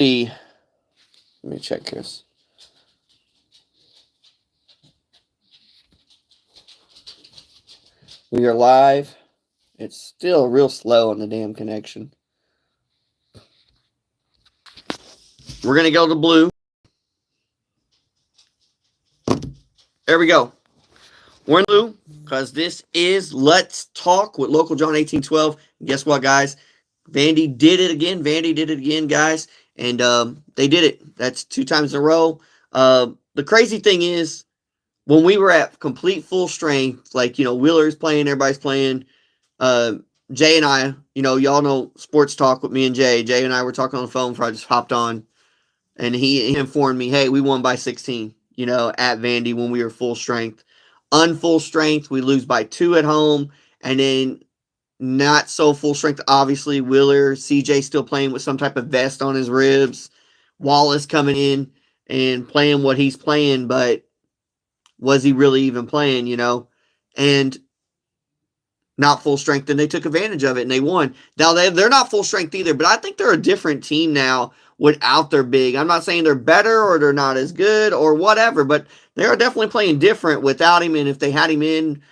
Let me check this. We are live. It's still real slow on the damn connection. We're going to go to blue. There we go. We're in blue because this is Let's Talk with Local John 1812. And guess what, guys? Vandy did it again. Vandy did it again, guys. And they did it. That's 2 times in a row. The crazy thing is, when we were at complete full strength, like, Wheeler's playing, everybody's playing, Jay and I, y'all know sports talk with me and Jay. Jay and I were talking on the phone before I just hopped on. And he informed me, hey, we won by 16, at Vandy when we were full strength. Unfull strength, we lose by 2 at home. And then not so full strength, obviously, Wheeler, CJ still playing with some type of vest on his ribs. Wallace coming in and playing what he's playing, but was he really even playing, And not full strength, and they took advantage of it, and they won. Now, they're not full strength either, but I think they're a different team now without their big. I'm not saying they're better or they're not as good or whatever, but they're definitely playing different without him, and if they had him in,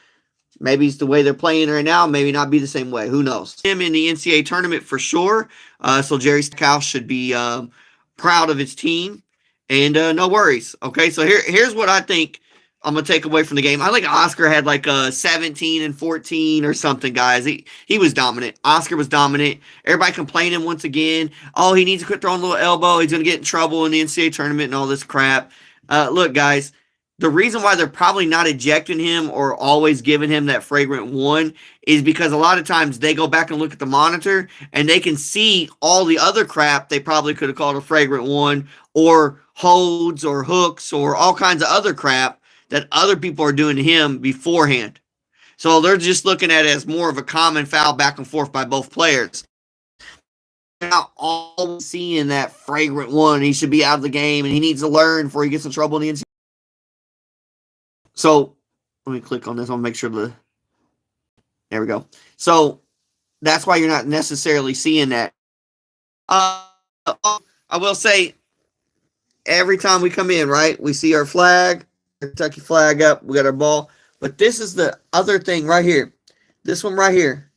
maybe it's the way they're playing right now, maybe not be the same way. Who knows? Him in the NCAA tournament for sure, so Jerry Stackhouse should be proud of his team, and no worries. Okay, so here's what I think I'm going to take away from the game. I think Oscar had like a 17 and 14 or something, guys. He was dominant. Oscar was dominant. Everybody complaining once again. Oh, he needs to quit throwing a little elbow. He's going to get in trouble in the NCAA tournament and all this crap. Look, guys, the reason why they're probably not ejecting him or always giving him that fragrant 1 is because a lot of times they go back and look at the monitor and they can see all the other crap they probably could have called a fragrant 1 or holds or hooks or all kinds of other crap that other people are doing to him beforehand. So they're just looking at it as more of a common foul back and forth by both players. They're not always seeing that fragrant 1. He should be out of the game, and he needs to learn before he gets in trouble in the NCAA. So let me click on this. I'll make sure there we go. So that's why you're not necessarily seeing that. I will say, every time we come in, right, we see our flag, Kentucky flag up, we got our ball. But this is the other thing right here. This one right here.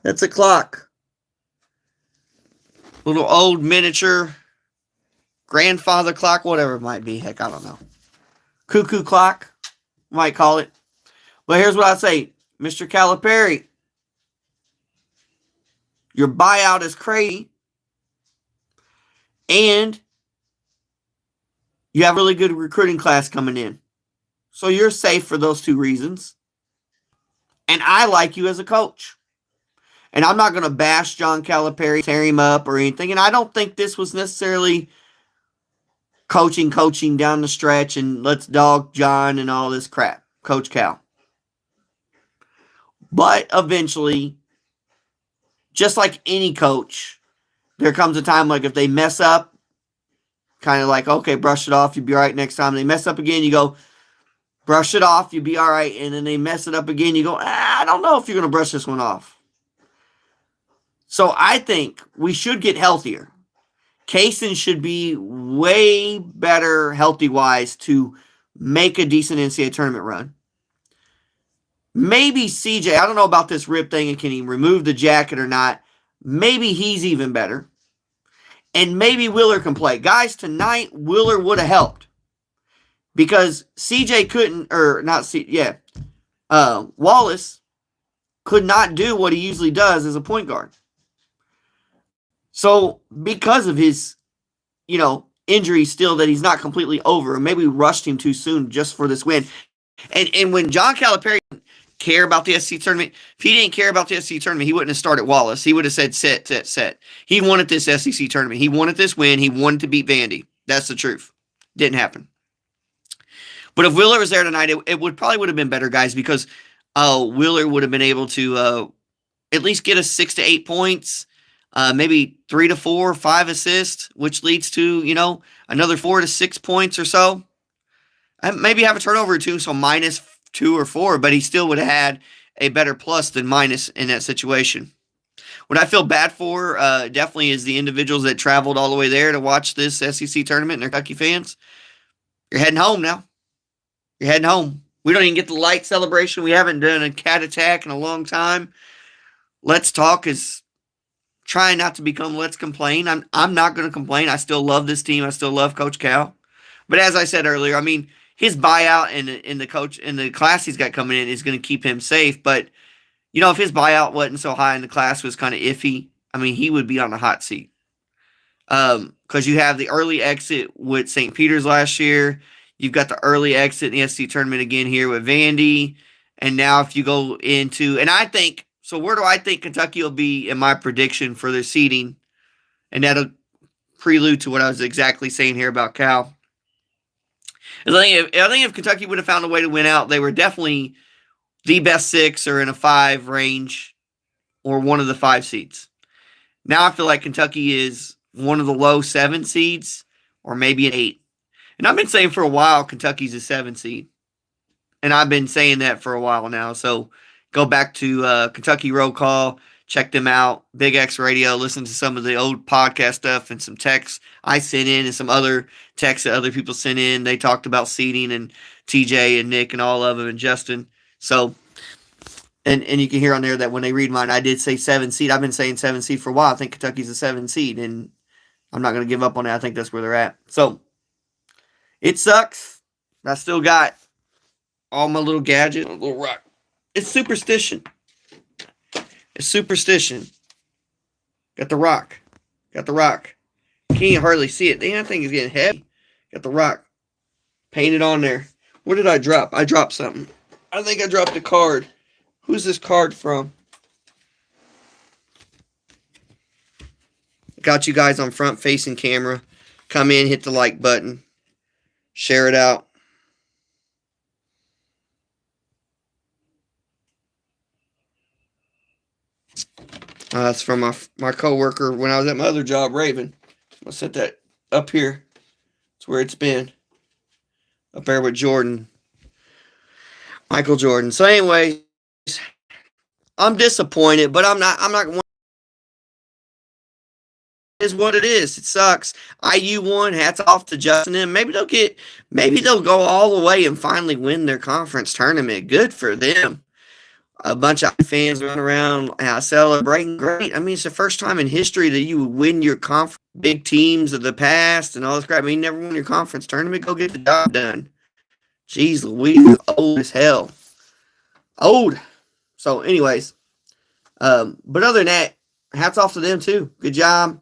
That's a clock. Little old miniature grandfather clock, whatever it might be. Heck, I don't know. Cuckoo clock, might call it. But here's what I say. Mr. Calipari, your buyout is crazy. And you have a really good recruiting class coming in. So you're safe for those 2 reasons. And I like you as a coach. And I'm not going to bash John Calipari, tear him up or anything. And I don't think this was necessarily coaching down the stretch and let's dog John and all this crap. Coach Cal. But eventually, just like any coach, there comes a time like if they mess up, kind of like, okay, brush it off, you'll be all right next time. They mess up again, you go, brush it off, you'll be all right. And then they mess it up again, you go, I don't know if you're going to brush this one off. So I think we should get healthier. Kaysen should be way better healthy-wise to make a decent NCAA tournament run. Maybe CJ, I don't know about this rib thing and can he remove the jacket or not. Maybe he's even better. And maybe Wheeler can play. Guys, tonight, Wheeler would have helped. Because CJ couldn't, or not Wallace could not do what he usually does as a point guard. So, because of his, injury still that he's not completely over, maybe we rushed him too soon just for this win. And when John Calipari didn't care about the SEC tournament, if he didn't care about the SEC tournament, he wouldn't have started Wallace. He would have said set. He wanted this SEC tournament. He wanted this win. He wanted to beat Vandy. That's the truth. Didn't happen. But if Wheeler was there tonight, it would have been better, guys, because Wheeler would have been able to at least get us 6 to 8 points, maybe 3 to 4, 5 assists, which leads to, another 4 to 6 points or so. And maybe have a turnover or 2, so minus 2 or 4, but he still would have had a better plus than minus in that situation. what I feel bad for definitely is the individuals that traveled all the way there to watch this SEC tournament and they're Kentucky fans. You're heading home now. You're heading home. We don't even get the light celebration. We haven't done a cat attack in a long time. Let's Talk is trying not to become Let's Complain. I'm not going to complain. I still love this team. I still love Coach Cal. But as I said earlier, I mean, his buyout and the coach and the class he's got coming in is going to keep him safe. But you know, if his buyout wasn't so high and the class was kind of iffy, I mean, he would be on the hot seat. Because you have the early exit with St. Peter's last year. You've got the early exit in the SEC tournament again here with Vandy. And now if you go into, and I think, so where do I think Kentucky will be in my prediction for their seeding? And that'll prelude to what I was exactly saying here about Cal. I think if Kentucky would have found a way to win out, they were definitely the best 6 or in a 5 range or one of the 5 seeds. Now I feel like Kentucky is one of the low 7 seeds or maybe an 8. And I've been saying for a while Kentucky's a 7 seed. And I've been saying that for a while now. So go back to Kentucky Roll Call. Check them out. Big X Radio. Listen to some of the old podcast stuff and some texts I sent in and some other texts that other people sent in. They talked about seeding and TJ and Nick and all of them and Justin. So, and you can hear on there that when they read mine, I did say 7 seed. I've been saying 7 seed for a while. I think Kentucky's a 7 seed, and I'm not going to give up on that. I think that's where they're at. So, it sucks. I still got all my little gadgets, a little rock. It's superstition. It's superstition. Got the rock. Got the rock. Can't hardly see it. Damn, that thing is getting heavy. Got the rock. Painted on there. What did I drop? I dropped something. I think I dropped a card. Who's this card from? Got you guys on front-facing camera. Come in, hit the like button. Share it out. It's from my coworker when I was at my other job, Raven. I'll set that up here. It's where it's been. Up there with Jordan. Michael Jordan. So anyways, I'm disappointed, but I'm not is what it is. It sucks. IU won. Hats off to Justin and maybe they'll go all the way and finally win their conference tournament. Good for them. A bunch of fans run around celebrating. Great. I mean, it's the first time in history that you would win your conference. Big teams of the past and all this crap. I mean, you never won your conference tournament. Go get the job done. Jeez Louise, old as hell. Old. So, anyways. But other than that, hats off to them, too. Good job.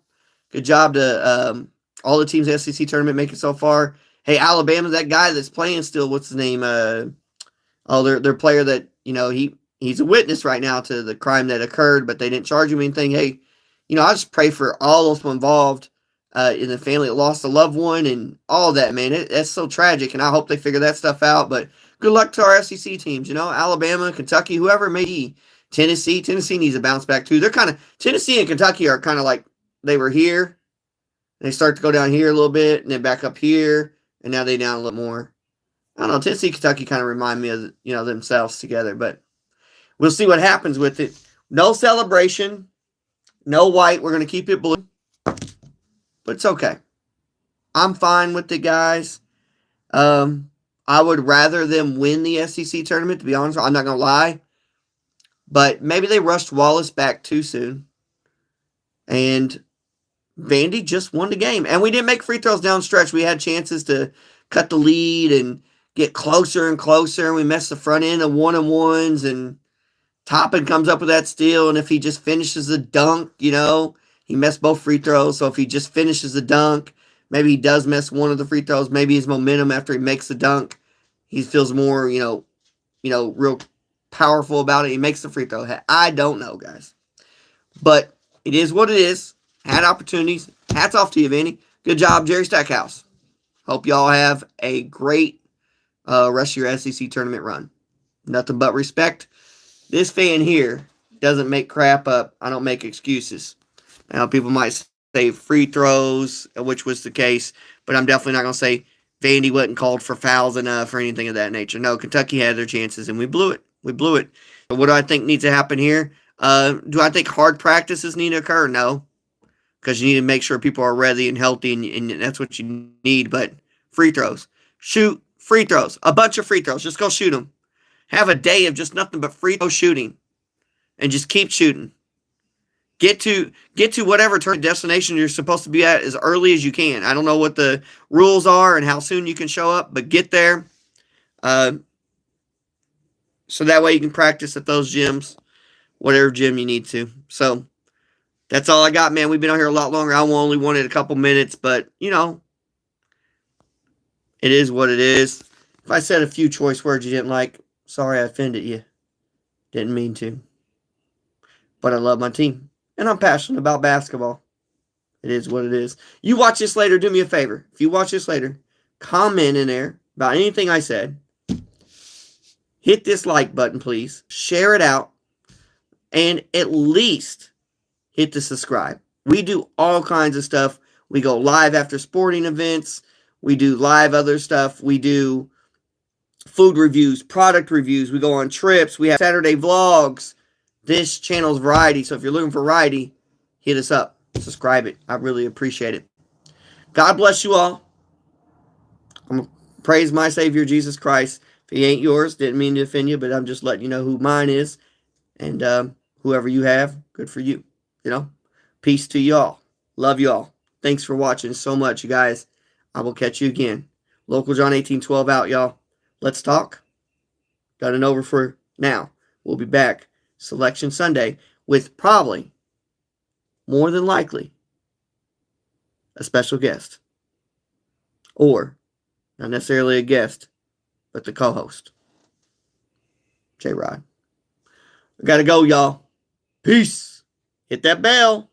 Good job to all the teams in the SEC tournament make it so far. Hey, Alabama, that guy that's playing still, what's his name? Their player that, you know, he's a witness right now to the crime that occurred, but they didn't charge him anything. Hey, you know, I just pray for all those involved in the family that lost a loved one and all that, man. That's so tragic, and I hope they figure that stuff out. But good luck to our SEC teams, you know, Alabama, Kentucky, whoever it may be. Tennessee needs to bounce back too. They're kind of Tennessee and Kentucky are kind of like they were here. They start to go down here a little bit, and then back up here, and now they down a little more. I don't know. Tennessee, Kentucky kind of remind me of, you know, themselves together, but we'll see what happens with it. No celebration, no white. We're going to keep it blue, but it's okay. I'm fine with it, guys. I would rather them win the SEC tournament, to be honest. I'm not going to lie. But maybe they rushed Wallace back too soon. And Vandy just won the game. And we didn't make free throws down stretch. We had chances to cut the lead and get closer and closer. And we messed the front end of 1-on-1s. And Toppin comes up with that steal. And if he just finishes the dunk, you know, he messed both free throws. So if he just finishes the dunk, maybe he does miss one of the free throws. Maybe his momentum after he makes the dunk, he feels more, you know, real powerful about it. He makes the free throw. I don't know, guys. But it is what it is. Had opportunities. Hats off to you, Vandy. Good job, Jerry Stackhouse. Hope y'all have a great rest of your SEC tournament run. Nothing but respect. This fan here doesn't make crap up. I don't make excuses. Now, people might say free throws, which was the case, but I'm definitely not going to say Vandy wasn't called for fouls enough or anything of that nature. No, Kentucky had their chances, and we blew it. We blew it. But what do I think needs to happen here? Do I think hard practices need to occur? No, because you need to make sure people are ready and healthy, and that's what you need. But free throws, shoot free throws, a bunch of free throws. Just go shoot them. Have a day of just nothing but free throw shooting, and just keep shooting. Get to whatever destination you're supposed to be at as early as you can. I don't know what the rules are and how soon you can show up, but get there. So that way you can practice at those gyms, whatever gym you need to. So that's all I got, man. We've been on here a lot longer. I only wanted a couple minutes, but it is what it is. If I said a few choice words you didn't like, sorry I offended you. Didn't mean to. But I love my team. And I'm passionate about basketball. It is what it is. You watch this later, do me a favor. If you watch this later, comment in there about anything I said. Hit this like button, please. Share it out. And at least hit the subscribe. We do all kinds of stuff. We go live after sporting events. We do live other stuff. We do food reviews, product reviews. We go on trips. We have Saturday vlogs. This channel's variety. So if you're looking for variety, hit us up. Subscribe it. I really appreciate it. God bless you all. I'm going to praise my Savior, Jesus Christ. If he ain't yours, didn't mean to offend you, but I'm just letting you know who mine is. And whoever you have, good for you. Peace to y'all. Love y'all. Thanks for watching so much, you guys. I will catch you again. Local John 1812 out, y'all. Let's talk. Got it over for now. We'll be back Selection Sunday with probably, more than likely, a special guest. Or, not necessarily a guest, but the co-host. J-Rod. I gotta go, y'all. Peace. Hit that bell.